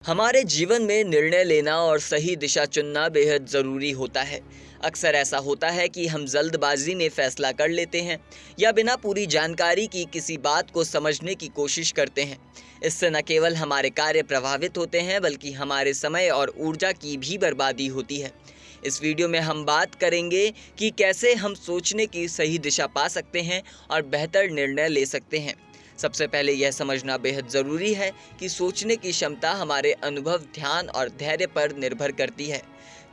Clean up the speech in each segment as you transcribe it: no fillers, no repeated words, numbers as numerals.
हमारे जीवन में निर्णय लेना और सही दिशा चुनना बेहद ज़रूरी होता है। अक्सर ऐसा होता है कि हम जल्दबाजी में फैसला कर लेते हैं या बिना पूरी जानकारी की किसी बात को समझने की कोशिश करते हैं। इससे न केवल हमारे कार्य प्रभावित होते हैं बल्कि हमारे समय और ऊर्जा की भी बर्बादी होती है। इस वीडियो में हम बात करेंगे कि कैसे हम सोचने की सही दिशा पा सकते हैं और बेहतर निर्णय ले सकते हैं। सबसे पहले यह समझना बेहद ज़रूरी है कि सोचने की क्षमता हमारे अनुभव, ध्यान और धैर्य पर निर्भर करती है।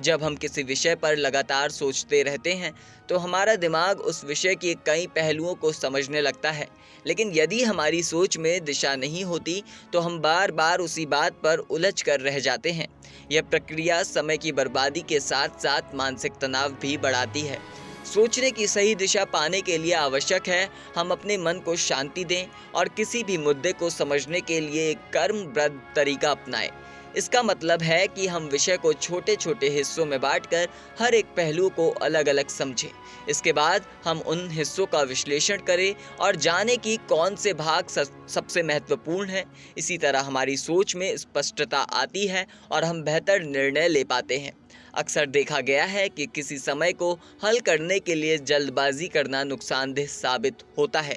जब हम किसी विषय पर लगातार सोचते रहते हैं तो हमारा दिमाग उस विषय के कई पहलुओं को समझने लगता है। लेकिन यदि हमारी सोच में दिशा नहीं होती तो हम बार बार उसी बात पर उलझ कर रह जाते हैं। यह प्रक्रिया समय की बर्बादी के साथ साथ मानसिक तनाव भी बढ़ाती है। सोचने की सही दिशा पाने के लिए आवश्यक है हम अपने मन को शांति दें और किसी भी मुद्दे को समझने के लिए एक कर्मबद्ध तरीका अपनाएं। इसका मतलब है कि हम विषय को छोटे छोटे हिस्सों में बांटकर हर एक पहलू को अलग अलग समझें। इसके बाद हम उन हिस्सों का विश्लेषण करें और जानें कि कौन से भाग सबसे महत्वपूर्ण हैं। इसी तरह हमारी सोच में स्पष्टता आती है और हम बेहतर निर्णय ले पाते हैं। अक्सर देखा गया है कि किसी समय को हल करने के लिए जल्दबाजी करना नुकसानदेह साबित होता है।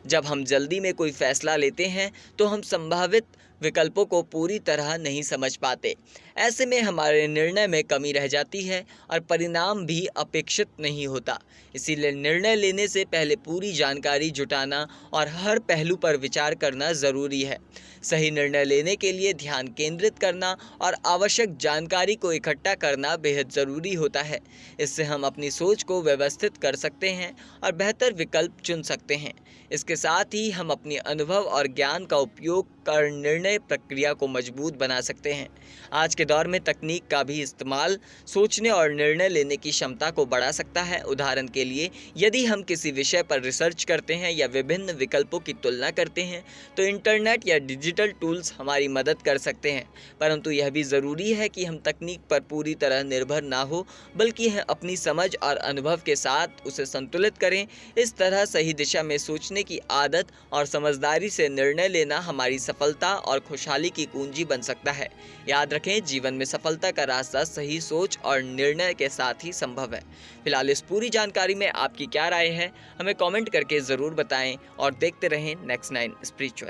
जब हम जल्दी में कोई फैसला लेते हैं तो हम संभावित विकल्पों को पूरी तरह नहीं समझ पाते। ऐसे में हमारे निर्णय में कमी रह जाती है और परिणाम भी अपेक्षित नहीं होता। इसीलिए निर्णय लेने से पहले पूरी जानकारी जुटाना और हर पहलू पर विचार करना ज़रूरी है। सही निर्णय लेने के लिए ध्यान केंद्रित करना और आवश्यक जानकारी को इकट्ठा करना बेहद ज़रूरी होता है। इससे हम अपनी सोच को व्यवस्थित कर सकते हैं और बेहतर विकल्प चुन सकते हैं। इसके साथ ही हम अपने अनुभव और ज्ञान का उपयोग कर निर्णय प्रक्रिया को मजबूत बना सकते हैं। आज के दौर में तकनीक का भी इस्तेमाल सोचने और निर्णय लेने की क्षमता को बढ़ा सकता है। उदाहरण के लिए, यदि हम किसी विषय पर रिसर्च करते हैं या विभिन्न विकल्पों की तुलना करते हैं तो इंटरनेट या डिजिटल टूल्स हमारी मदद कर सकते हैं। परंतु यह भी ज़रूरी है कि हम तकनीक पर पूरी तरह निर्भर ना हो बल्कि अपनी समझ और अनुभव के साथ उसे संतुलित करें। इस तरह सही दिशा में सोचने की आदत और समझदारी से निर्णय लेना हमारी सफलता और खुशहाली की कुंजी बन सकता है। याद रखें, जीवन में सफलता का रास्ता सही सोच और निर्णय के साथ ही संभव है। फिलहाल इस पूरी जानकारी में आपकी क्या राय है, हमें कमेंट करके ज़रूर बताएं और देखते रहें नेक्स्ट 9 स्पिरिचुअल।